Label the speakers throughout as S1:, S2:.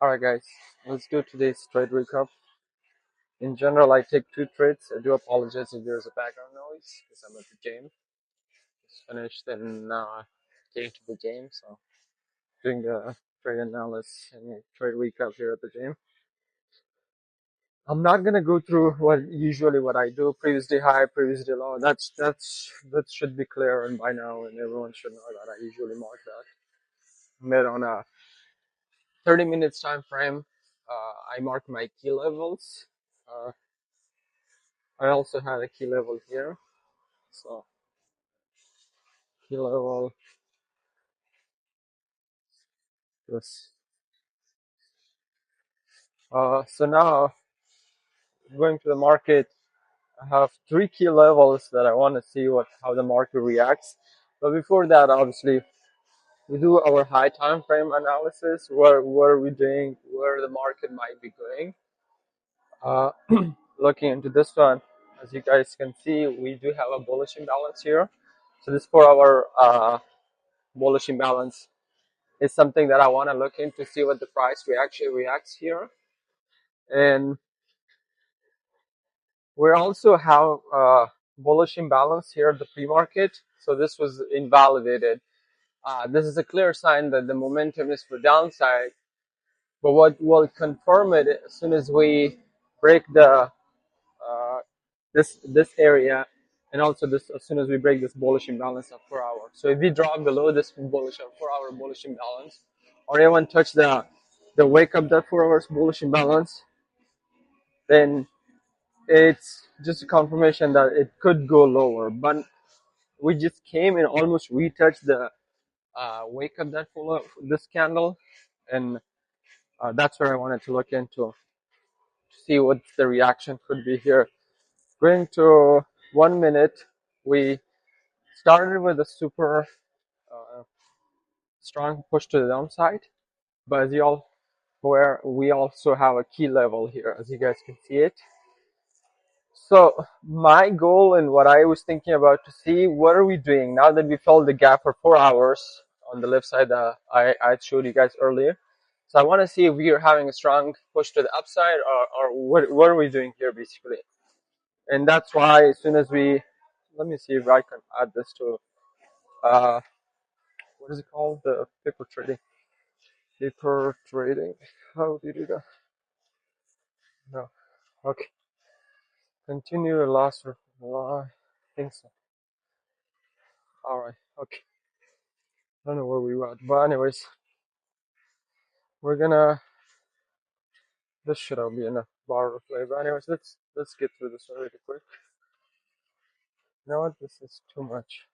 S1: Alright guys, let's do today's trade recap. In general, I take two trades. I do apologize if there's a background noise because I'm at the gym. Just finished and came to the gym, so doing a trade analysis and a trade recap here at the gym. I'm not gonna go through what I do, previous day high, previous day low. That should be clear and by now, and everyone should know that I usually mark that. Made on a 30 minutes time frame. I mark my key levels. Uh, I also had a key level here. So key level this. So now going to the market, I have three key levels that I want to see how the market reacts. But before that, obviously, we do our high time frame analysis. What are we doing? Where the market might be going? Uh, Looking into this one, as you guys can see, we do have a bullish imbalance here. So this 4 hour bullish imbalance is something that I want to look into, see what the price reacts here. And we also have bullish imbalance here at the pre-market. So this was invalidated. This is a clear sign that the momentum is for downside. But what will confirm it as soon as we break the this area, and also this as soon as we break this bullish imbalance of 4 hours. So if we drop below this 4 hour bullish imbalance, or even touch the wake up that 4 hours bullish imbalance, then it's just a confirmation that it could go lower. But we just came and almost retouched the wake up that full of this candle, and that's where I wanted to look into to see what the reaction could be here. Going to 1 minute, we started with a super strong push to the downside, but as you all aware, we also have a key level here, as you guys can see it. So my goal and what I was thinking about to see what are we doing now that we filled the gap for 4 hours on the left side I showed you guys earlier. So I want to see if we are having a strong push to the upside, or what are we doing here basically. And that's why as soon as let me see if I can add this to what is it called, the paper trading. How do you do that? No. Okay. Continue last. I think so. All right. Okay. I don't know where we were at, but anyways, we're gonna. This should all be enough bar replay. But anyways, let's get through this really quick. You know what? This is too much.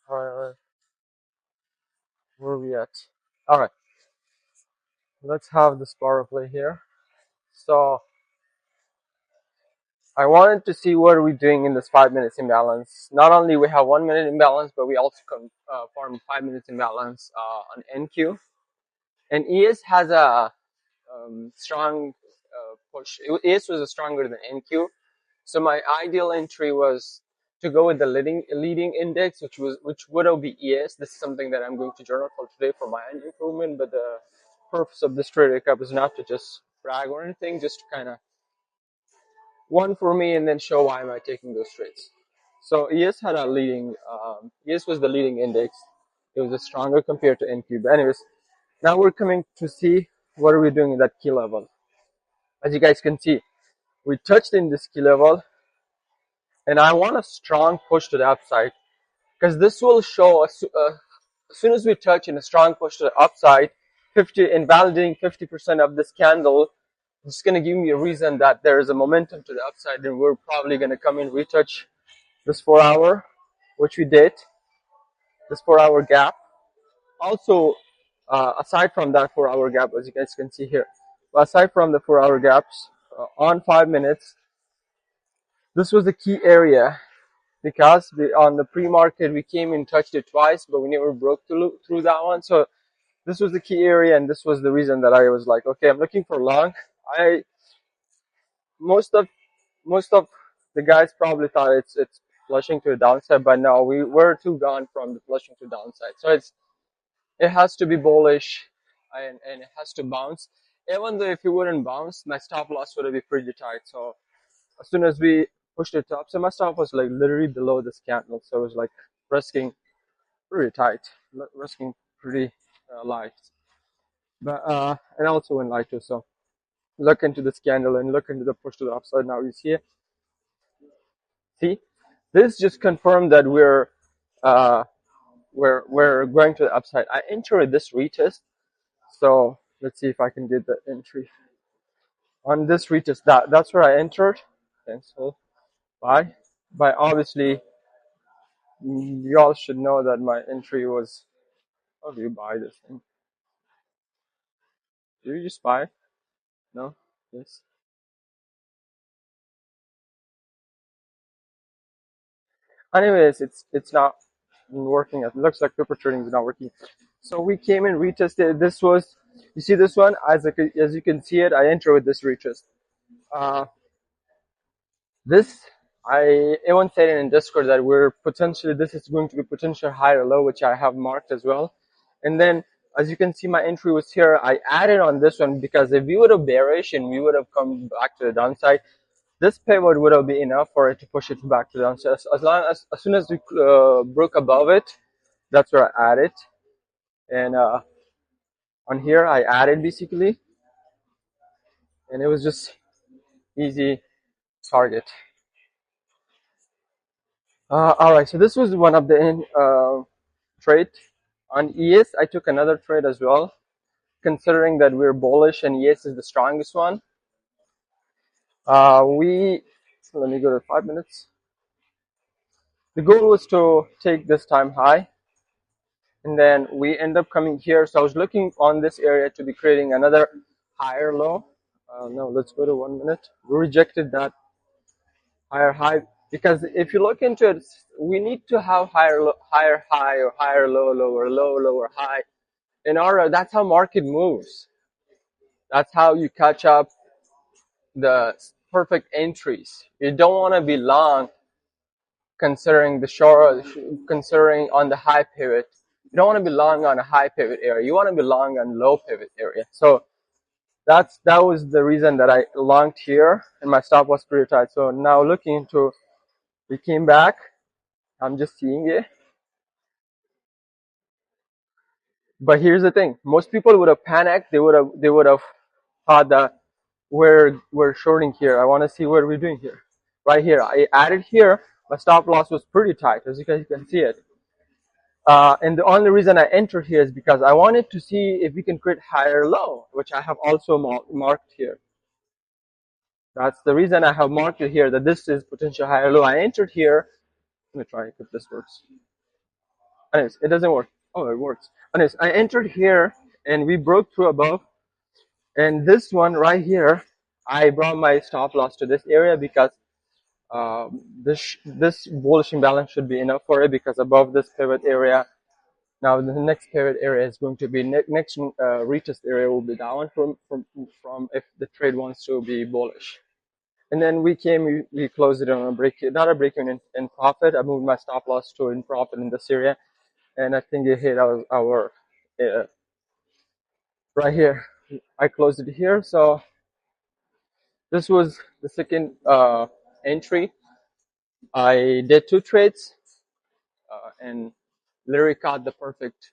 S1: All right. Where are we at? All right. Let's have this bar replay here. So I wanted to see what are we doing in this 5 minutes imbalance. Not only we have 1 minute imbalance, but we also form 5 minutes imbalance on NQ. And ES has a strong push. ES was stronger than NQ. So my ideal entry was to go with the leading index, which would be ES. This is something that I'm going to journal for today for my own improvement. But the purpose of this trade recap is not to just brag or anything, just to kind of one for me and then show why am I taking those trades. So ES had a leading. ES was the leading index. It was stronger compared to NQ. But anyways, now we're coming to see what are we doing at that key level. As you guys can see, we touched in this key level, and I want a strong push to the upside because this will show as soon as we touch in a strong push to the upside, invalidating 50% of this candle. It's going to give me a reason that there is a momentum to the upside, and we're probably going to come in retouch this 4 hour, which we did, this 4 hour gap. Also, aside from that 4 hour gap, as you guys can see here, aside from the 4 hour gaps on 5 minutes, this was the key area because on the pre-market we came and touched it twice, but we never broke through that one. So this was the key area, and this was the reason that I was like, okay, I'm looking for long. Most of the guys probably thought it's flushing to the downside, but no, we're too gone from the flushing to downside. So it has to be bullish, and it has to bounce. Even though if it wouldn't bounce, my stop loss would be pretty tight. So as soon as we pushed it up, so my stop was like literally below this candle, so it was like risking pretty tight, risking pretty light. But and also went light too. So look into this candle and look into the push to the upside. Now you see, this just confirmed that uh, we're going to the upside. I entered this retest, so let's see if I can get the entry on this retest. That's where I entered. Cancel. Buy. But obviously, you all should know that my entry was. How do you buy this thing? Do you just buy? No. Yes. Anyways, it's not working. It looks like paper trading is not working. So we came in, retested. This was, you see this one, as you can see it, I enter with this retest. Uh, this everyone said in Discord that this is going to be potential high or low, which I have marked as well. And then as you can see, my entry was here. I added on this one because if we would have bearish and we would have come back to the downside, this pivot would have been enough for it to push it back to the downside. As soon as we broke above it, that's where I added. And on here I added basically, and it was just easy target. All right, so this was one of the trade. On ES, I took another trade as well, considering that we're bullish and ES is the strongest one. Let me go to 5 minutes. The goal was to take this time high, and then we end up coming here. So I was looking on this area to be creating another higher low. No, let's go to 1 minute. We rejected that higher high because if you look into it, we need to have higher high or higher low, lower low, lower high. In order, that's how market moves. That's how you catch up the perfect entries. You don't want to be long considering the short, considering on the high pivot. You don't want to be long on a high pivot area. You want to be long on low pivot area. So that was the reason that I longed here, and my stop was pretty tight. So now looking into, we came back. I'm just seeing it. But here's the thing: most people would have panicked. They would have thought that we're shorting here. I want to see what we're doing here. Right here, I added here. My stop loss was pretty tight, as you guys can see it. And the only reason I entered here is because I wanted to see if we can create higher low, which I have also marked here. That's the reason I have marked it here, that this is potential higher low. I entered here. Let me try if this works. Anyways, it doesn't work. Oh, it works. Anyways, I entered here and we broke through above. And this one right here, I brought my stop loss to this area because this bullish imbalance should be enough for it, because above this pivot area, now the next pivot area is going to be next retest area will be down from if the trade wants to be bullish. And then we closed it on a break, not a break in profit. I moved my stop loss to in profit in this area, and I think it hit our right here. I closed it here, so this was the second entry. I did 2 trades and literally caught the perfect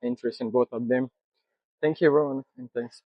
S1: interest in both of them. Thank you, everyone, and thanks.